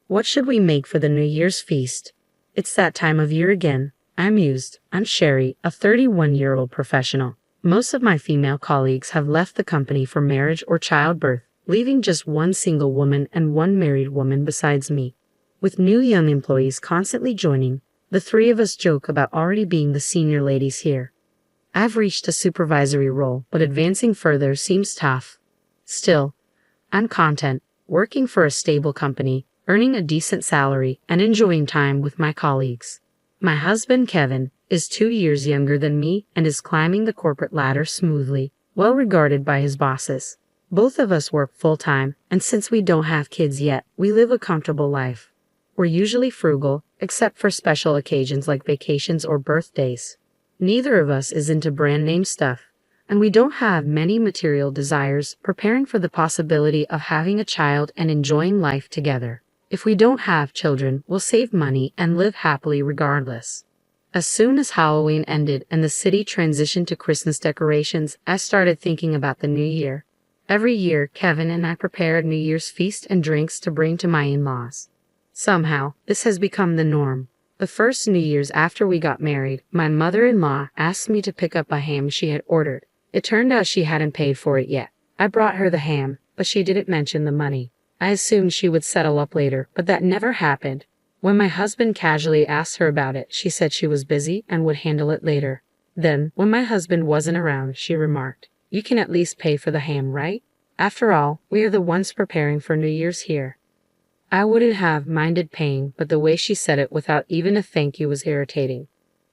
What should we make for the New Year's feast? It's that time of year again. I'm mused. I'm Sherry, a 31-year-old professional. Most of my female colleagues have left the company for marriage or childbirth, leaving just one single woman and one married woman besides me. With new young employees constantly joining, the three of us joke about already being the senior ladies here. I've reached a supervisory role, but advancing further seems tough. Still, I'm content, working for a stable company, earning a decent salary, and enjoying time with my colleagues. My husband, Kevin, is 2 years younger than me and is climbing the corporate ladder smoothly, well regarded by his bosses. Both of us work full-time, and since we don't have kids yet, we live a comfortable life. We're usually frugal, except for special occasions like vacations or birthdays. Neither of us is into brand name stuff, and we don't have many material desires, preparing for the possibility of having a child and enjoying life together. If we don't have children, we'll save money and live happily regardless. As soon as Halloween ended and the city transitioned to Christmas decorations, I started thinking about the new year. Every year, Kevin and I prepare a New Year's feast and drinks to bring to my in-laws. Somehow, this has become the norm. The first New Year's after we got married, my mother-in-law asked me to pick up a ham she had ordered. It turned out she hadn't paid for it yet. I brought her the ham, but she didn't mention the money. I assumed she would settle up later, but that never happened. When my husband casually asked her about it, she said she was busy and would handle it later. Then, when my husband wasn't around, she remarked, "You can at least pay for the ham, right? After all, we are the ones preparing for New Year's here." I wouldn't have minded paying, but the way she said it without even a thank you was irritating.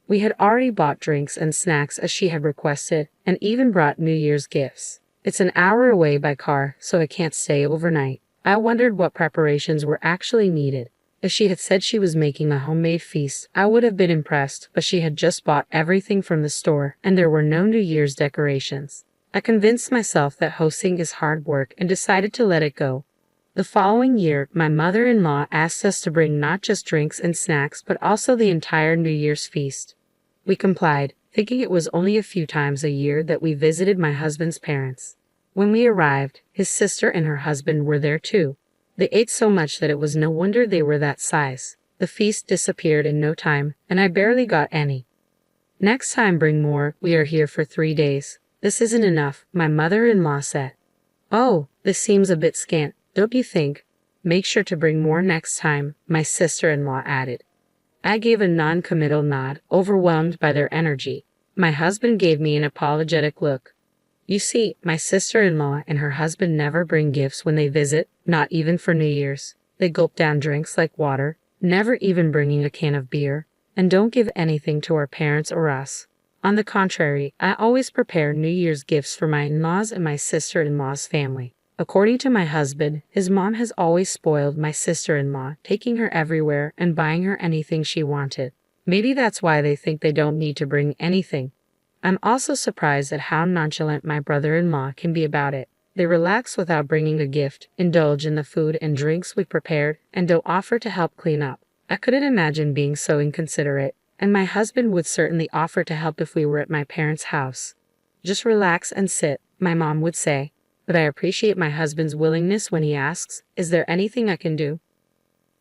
We had already bought drinks and snacks as she had requested, and even brought New Year's gifts. It's an hour away by car, so I can't stay overnight. I wondered what preparations were actually needed. If she had said she was making a homemade feast, I would have been impressed, but she had just bought everything from the store, and there were no New Year's decorations. I convinced myself that hosting is hard work and decided to let it go. The following year, my mother-in-law asked us to bring not just drinks and snacks, but also the entire New Year's feast. We complied, thinking it was only a few times a year that we visited my husband's parents. When we arrived, his sister and her husband were there too. They ate so much that it was no wonder they were that size. The feast disappeared in no time, and I barely got any. "Next time bring more, we are here for 3 days. This isn't enough," my mother-in-law said. "Oh, this seems a bit scant, don't you think? Make sure to bring more next time," my sister-in-law added. I gave a non-committal nod, overwhelmed by their energy. My husband gave me an apologetic look. You see, my sister-in-law and her husband never bring gifts when they visit, not even for New Year's. They gulp down drinks like water, never even bringing a can of beer, and don't give anything to our parents or us. On the contrary, I always prepare New Year's gifts for my in-laws and my sister-in-law's family. According to my husband, his mom has always spoiled my sister-in-law, taking her everywhere and buying her anything she wanted. Maybe that's why they think they don't need to bring anything. I'm also surprised at how nonchalant my brother-in-law can be about it. They relax without bringing a gift, indulge in the food and drinks we prepared, and don't offer to help clean up. I couldn't imagine being so inconsiderate, and my husband would certainly offer to help if we were at my parents' house. "Just relax and sit," my mom would say. But I appreciate my husband's willingness when he asks, "Is there anything I can do?"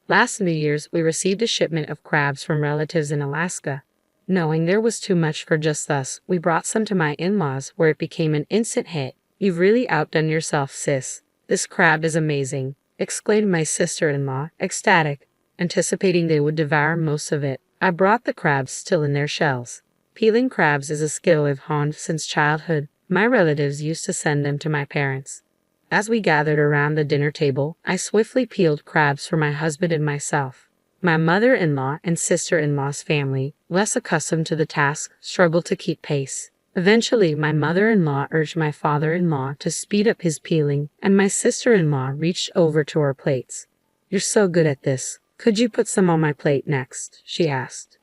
Last New Year's, we received a shipment of crabs from relatives in Alaska. Knowing there was too much for just us, we brought some to my in-laws, where it became an instant hit. "You've really outdone yourself, sis. This crab is amazing," exclaimed my sister-in-law, ecstatic, anticipating they would devour most of it. I brought the crabs still in their shells. Peeling crabs is a skill I've honed since childhood. My relatives used to send them to my parents. As we gathered around the dinner table, I swiftly peeled crabs for my husband and myself. My mother-in-law and sister-in-law's family, less accustomed to the task, struggled to keep pace. Eventually, my mother-in-law urged my father-in-law to speed up his peeling, and my sister-in-law reached over to our plates. "You're so good at this. Could you put some on my plate next?" she asked.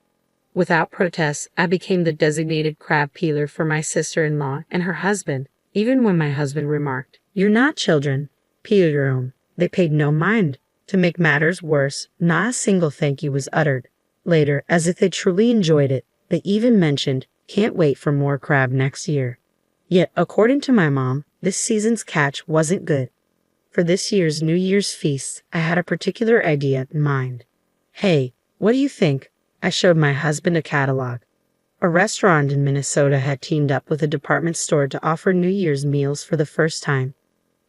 Without protest, I became the designated crab peeler for my sister-in-law and her husband, even when my husband remarked, "You're not children. Peel your own." They paid no mind. To make matters worse, not a single thank you was uttered. Later, as if they truly enjoyed it, they even mentioned, "Can't wait for more crab next year." Yet, according to my mom, this season's catch wasn't good. For this year's New Year's feast, I had a particular idea in mind. Hey, what do you think? I showed my husband a catalog. A restaurant in Minnesota had teamed up with a department store to offer New Year's meals for the first time.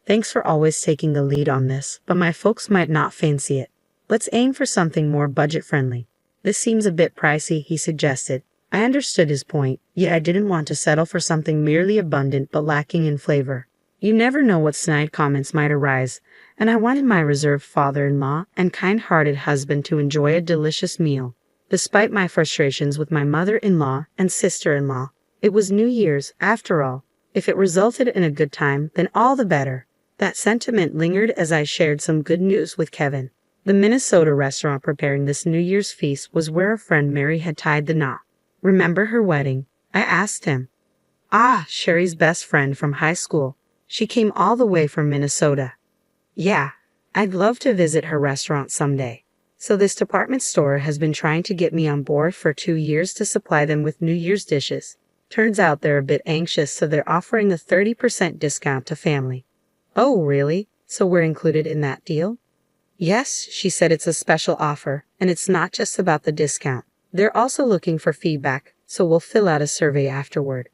Thanks for always taking the lead on this, but my folks might not fancy it. Let's aim for something more budget-friendly. This seems a bit pricey, he suggested. I understood his point, yet I didn't want to settle for something merely abundant but lacking in flavor. You never know what snide comments might arise, and I wanted my reserved father-in-law and kind-hearted husband to enjoy a delicious meal. Despite my frustrations with my mother-in-law and sister-in-law, it was New Year's, after all. If it resulted in a good time, then all the better. That sentiment lingered as I shared some good news with Kevin. The Minnesota restaurant preparing this New Year's feast was where a friend Mary had tied the knot. Remember her wedding? I asked him. Ah, Sherry's best friend from high school. She came all the way from Minnesota. Yeah, I'd love to visit her restaurant someday. So this department store has been trying to get me on board for 2 years to supply them with New Year's dishes. Turns out they're a bit anxious, so they're offering a 30% discount to family. Oh, really? So we're included in that deal? Yes, she said it's a special offer, and it's not just about the discount. They're also looking for feedback, so we'll fill out a survey afterward.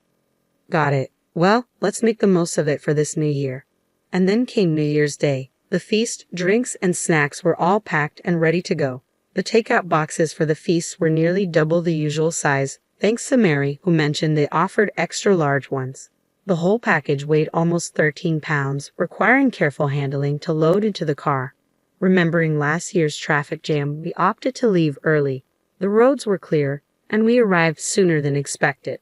Got it. Well, let's make the most of it for this new year. And then came New Year's Day. The feast, drinks, and snacks were all packed and ready to go. The takeout boxes for the feast were nearly double the usual size, thanks to Mary, who mentioned they offered extra large ones. The whole package weighed almost 13 pounds, requiring careful handling to load into the car. Remembering last year's traffic jam, we opted to leave early. The roads were clear, and we arrived sooner than expected.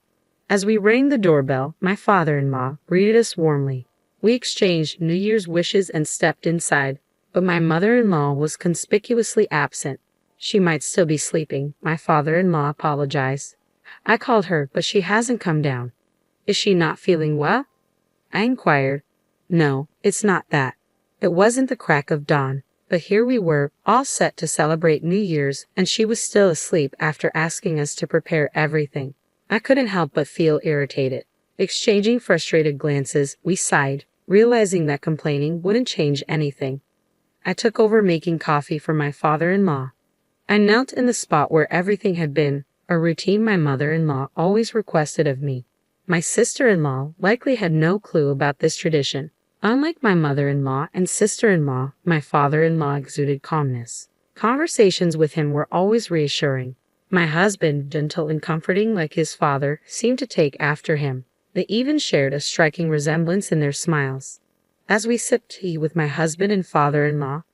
As we rang the doorbell, my father-in-law greeted us warmly. We exchanged New Year's wishes and stepped inside, but my mother-in-law was conspicuously absent. She might still be sleeping, my father-in-law apologized. I called her, but she hasn't come down. Is she not feeling well? I inquired. No, it's not that. It wasn't the crack of dawn, but here we were, all set to celebrate New Year's, and she was still asleep after asking us to prepare everything. I couldn't help but feel irritated. Exchanging frustrated glances, we sighed, realizing that complaining wouldn't change anything. I took over making coffee for my father-in-law. I knelt in the spot where everything had been, a routine my mother-in-law always requested of me. My sister-in-law likely had no clue about this tradition. Unlike my mother-in-law and sister-in-law, my father-in-law exuded calmness. Conversations with him were always reassuring. My husband, gentle and comforting like his father, seemed to take after him. They even shared a striking resemblance in their smiles. As we sipped tea with my husband and father-in-law,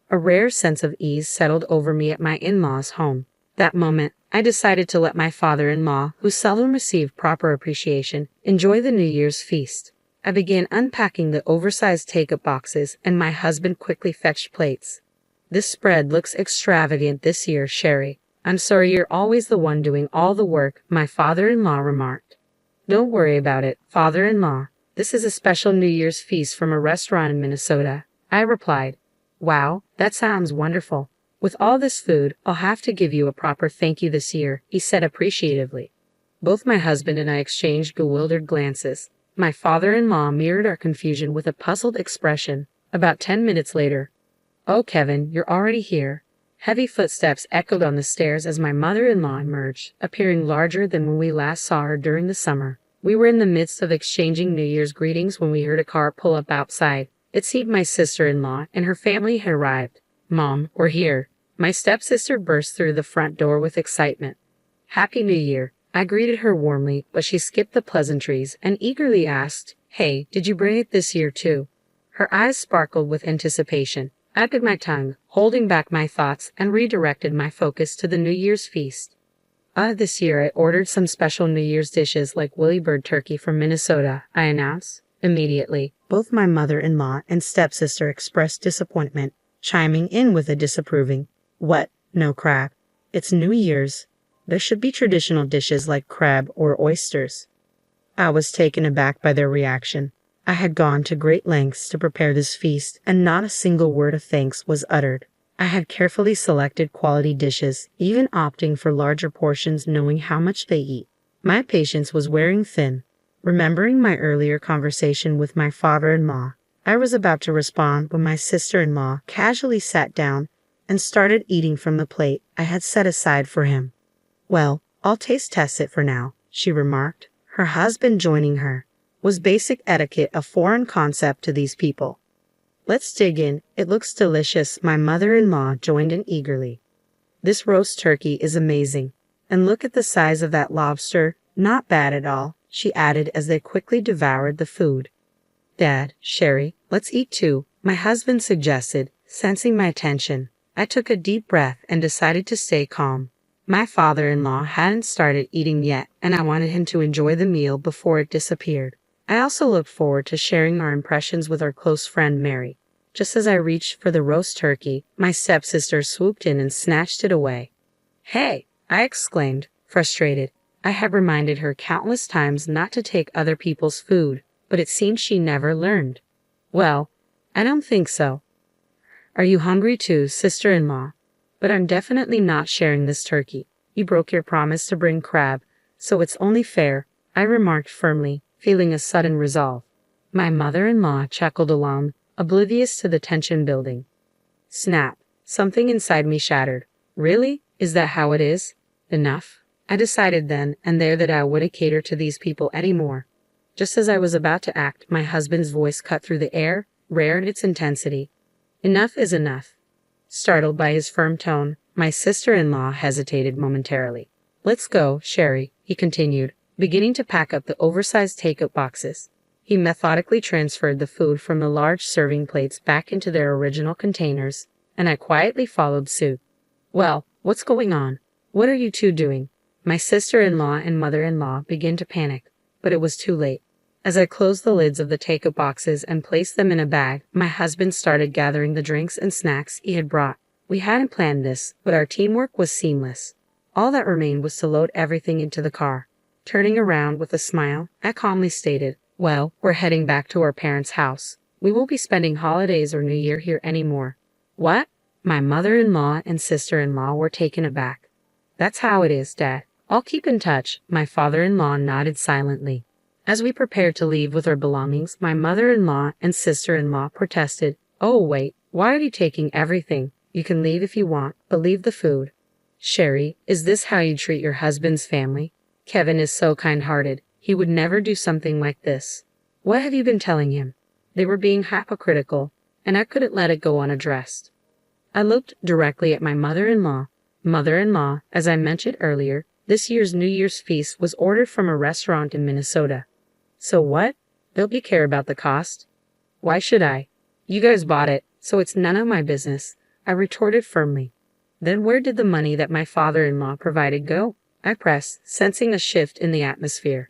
a rare sense of ease settled over me at my in-laws' home. That moment, I decided to let my father-in-law, who seldom received proper appreciation, enjoy the New Year's feast. I began unpacking the oversized take-up boxes, and my husband quickly fetched plates. This spread looks extravagant this year, Sherry. I'm sorry you're always the one doing all the work, my father-in-law remarked. Don't worry about it, father-in-law. This is a special New Year's feast from a restaurant in Minnesota, I replied. Wow, that sounds wonderful. With all this food, I'll have to give you a proper thank you this year, he said appreciatively. Both my husband and I exchanged bewildered glances. My father-in-law mirrored our confusion with a puzzled expression. About 10 minutes later, "Oh, Kevin, you're already here." Heavy footsteps echoed on the stairs as my mother-in-law emerged, appearing larger than when we last saw her during the summer. We were in the midst of exchanging New Year's greetings when we heard a car pull up outside. It seemed my sister-in-law and her family had arrived. "Mom, we're here." My stepsister burst through the front door with excitement. "Happy New Year." I greeted her warmly, but she skipped the pleasantries and eagerly asked, "Hey, did you bring it this year too?" Her eyes sparkled with anticipation. I bit my tongue, holding back my thoughts, and redirected my focus to the New Year's feast. This year I ordered some special New Year's dishes like Willy Bird turkey from Minnesota, I announced. Immediately, both my mother-in-law and stepsister expressed disappointment, chiming in with a disapproving, "What? No crab? It's New Year's. There should be traditional dishes like crab or oysters." I was taken aback by their reaction. I had gone to great lengths to prepare this feast, and not a single word of thanks was uttered. I had carefully selected quality dishes, even opting for larger portions knowing how much they eat. My patience was wearing thin. Remembering my earlier conversation with my father-in-law, I was about to respond when my sister-in-law casually sat down and started eating from the plate I had set aside for him. Well, I'll taste test it for now, she remarked. Her husband joining her. Was basic etiquette a foreign concept to these people? Let's dig in. It looks delicious. My mother-in-law joined in eagerly. This roast turkey is amazing. And look at the size of that lobster. Not bad at all, she added as they quickly devoured the food. Dad, Sherry, let's eat too, my husband suggested, sensing my attention. I took a deep breath and decided to stay calm. My father-in-law hadn't started eating yet, and I wanted him to enjoy the meal before it disappeared. I also looked forward to sharing our impressions with our close friend Mary. Just as I reached for the roast turkey, my stepsister swooped in and snatched it away. Hey, I exclaimed, frustrated. I had reminded her countless times not to take other people's food, but it seemed she never learned. Well, I don't think so. Are you hungry too, sister-in-law? But I'm definitely not sharing this turkey. You broke your promise to bring crab, so it's only fair, I remarked firmly, feeling a sudden resolve. My mother-in-law chuckled along, oblivious to the tension building. Snap! Something inside me shattered. Really? Is that how it is? Enough. I decided then and there that I wouldn't cater to these people anymore. Just as I was about to act, my husband's voice cut through the air, rare in its intensity. Enough is enough. Startled by his firm tone, my sister-in-law hesitated momentarily. Let's go, Sherry, he continued, beginning to pack up the oversized take-up boxes. He methodically transferred the food from the large serving plates back into their original containers, and I quietly followed suit. Well, what's going on? What are you two doing? My sister-in-law and mother-in-law began to panic, but it was too late. As I closed the lids of the take-up boxes and placed them in a bag, my husband started gathering the drinks and snacks he had brought. We hadn't planned this, but our teamwork was seamless. All that remained was to load everything into the car. Turning around with a smile, I calmly stated, well, we're heading back to our parents' house. We won't be spending holidays or New Year here anymore. What? My mother-in-law and sister-in-law were taken aback. That's how it is, Dad. I'll keep in touch, my father-in-law nodded silently. As we prepared to leave with our belongings, my mother-in-law and sister-in-law protested. Oh, wait, why are you taking everything? You can leave if you want, but leave the food. Sherry, is this how you treat your husband's family? Kevin is so kind-hearted. He would never do something like this. What have you been telling him? They were being hypocritical, and I couldn't let it go unaddressed. I looked directly at my mother-in-law. Mother-in-law, as I mentioned earlier, this year's New Year's feast was ordered from a restaurant in Minnesota. So what? Don't you care about the cost? Why should I? You guys bought it, so it's none of my business, I retorted firmly. Then where did the money that my father-in-law provided go? I pressed, sensing a shift in the atmosphere.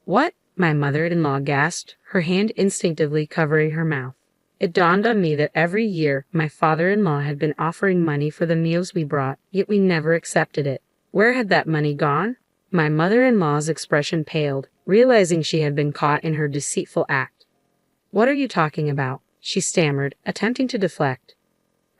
What? My mother-in-law gasped, her hand instinctively covering her mouth. It dawned on me that every year my father-in-law had been offering money for the meals we brought, yet we never accepted it. Where had that money gone? My mother-in-law's expression paled, realizing she had been caught in her deceitful act. What are you talking about? She stammered, attempting to deflect.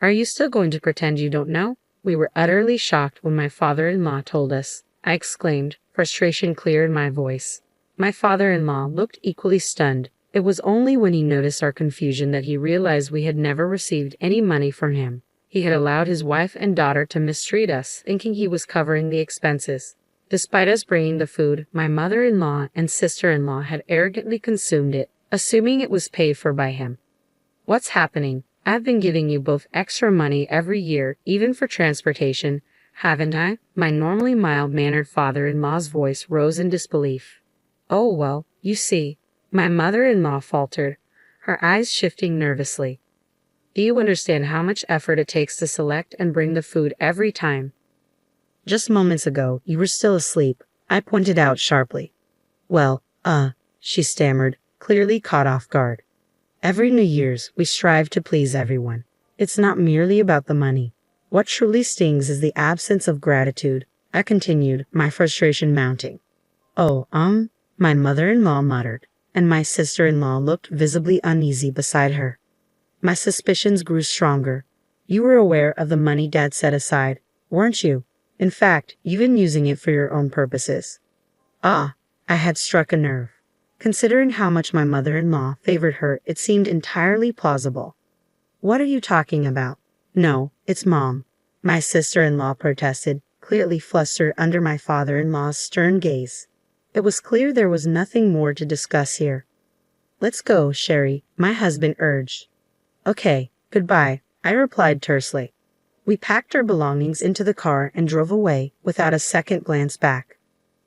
Are you still going to pretend you don't know? We were utterly shocked when my father-in-law told us, I exclaimed, frustration clear in my voice. My father-in-law looked equally stunned. It was only when he noticed our confusion that he realized we had never received any money from him. He had allowed his wife and daughter to mistreat us, thinking he was covering the expenses. Despite us bringing the food, my mother-in-law and sister-in-law had arrogantly consumed it, assuming it was paid for by him. What's happening? I've been giving you both extra money every year, even for transportation, haven't I? My normally mild-mannered father-in-law's voice rose in disbelief. Oh, well, you see, my mother-in-law faltered, her eyes shifting nervously. Do you understand how much effort it takes to select and bring the food every time? Just moments ago, you were still asleep, I pointed out sharply. Well, she stammered, clearly caught off guard. Every New Year's, we strive to please everyone. It's not merely about the money. What truly stings is the absence of gratitude, I continued, my frustration mounting. Oh, my mother-in-law muttered, and my sister-in-law looked visibly uneasy beside her. My suspicions grew stronger. You were aware of the money Dad set aside, weren't you? In fact, you've been using it for your own purposes. I had struck a nerve. Considering how much my mother-in-law favored her, it seemed entirely plausible. What are you talking about? No, it's Mom. My sister-in-law protested, clearly flustered under my father-in-law's stern gaze. It was clear there was nothing more to discuss here. Let's go, Sherry, my husband urged. Okay, goodbye, I replied tersely. We packed our belongings into the car and drove away without a second glance back.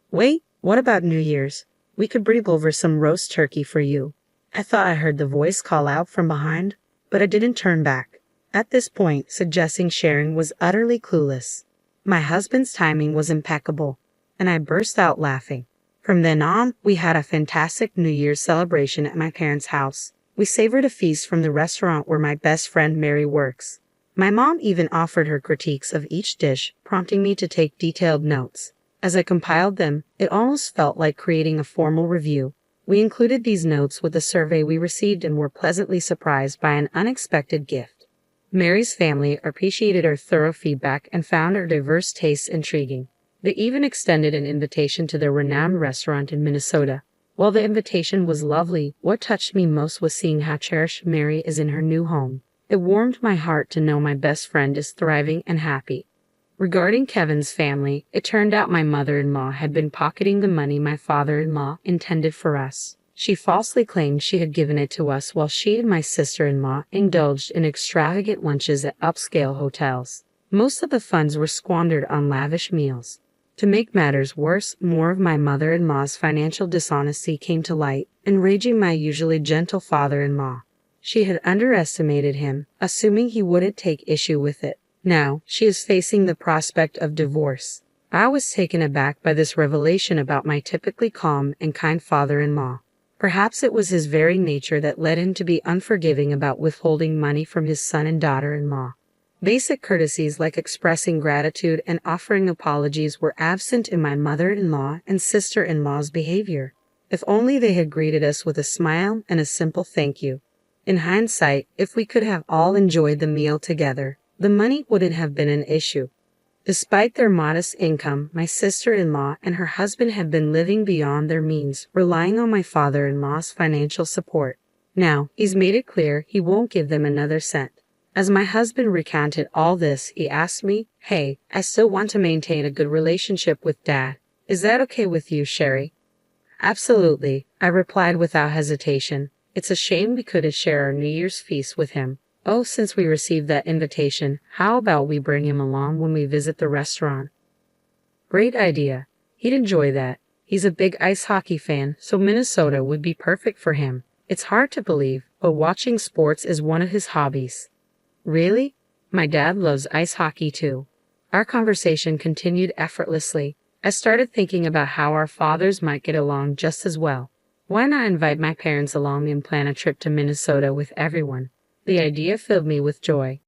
Wait, what about New Year's? We could bring over some roast turkey for you. I thought I heard the voice call out from behind, but I didn't turn back. At this point, suggesting sharing was utterly clueless. My husband's timing was impeccable, and I burst out laughing. From then on, we had a fantastic New Year's celebration at my parents' house. We savored a feast from the restaurant where my best friend Mary works. My mom even offered her critiques of each dish, prompting me to take detailed notes. As I compiled them, it almost felt like creating a formal review. We included these notes with the survey we received and were pleasantly surprised by an unexpected gift. Mary's family appreciated our thorough feedback and found our diverse tastes intriguing. They even extended an invitation to their renowned restaurant in Minnesota. While the invitation was lovely, what touched me most was seeing how cherished Mary is in her new home. It warmed my heart to know my best friend is thriving and happy. Regarding Kevin's family, it turned out my mother-in-law had been pocketing the money my father-in-law intended for us. She falsely claimed she had given it to us while she and my sister-in-law indulged in extravagant lunches at upscale hotels. Most of the funds were squandered on lavish meals. To make matters worse, more of my mother-in-law's financial dishonesty came to light, enraging my usually gentle father-in-law. She had underestimated him, assuming he wouldn't take issue with it. Now, she is facing the prospect of divorce. I was taken aback by this revelation about my typically calm and kind father-in-law. Perhaps it was his very nature that led him to be unforgiving about withholding money from his son and daughter-in-law. Basic courtesies like expressing gratitude and offering apologies were absent in my mother-in-law and sister-in-law's behavior. If only they had greeted us with a smile and a simple thank you. In hindsight, if we could have all enjoyed the meal together, the money wouldn't have been an issue. Despite their modest income, my sister-in-law and her husband had been living beyond their means, relying on my father-in-law's financial support. Now, he's made it clear he won't give them another cent. As my husband recounted all this, he asked me, "Hey, I still want to maintain a good relationship with Dad. Is that okay with you, Sherry?" "Absolutely," I replied without hesitation. It's a shame we couldn't share our New Year's feast with him. Oh, since we received that invitation, how about we bring him along when we visit the restaurant? Great idea. He'd enjoy that. He's a big ice hockey fan, so Minnesota would be perfect for him. It's hard to believe, but watching sports is one of his hobbies. Really? My dad loves ice hockey too. Our conversation continued effortlessly. I started thinking about how our fathers might get along just as well. Why not invite my parents along and plan a trip to Minnesota with everyone? The idea filled me with joy.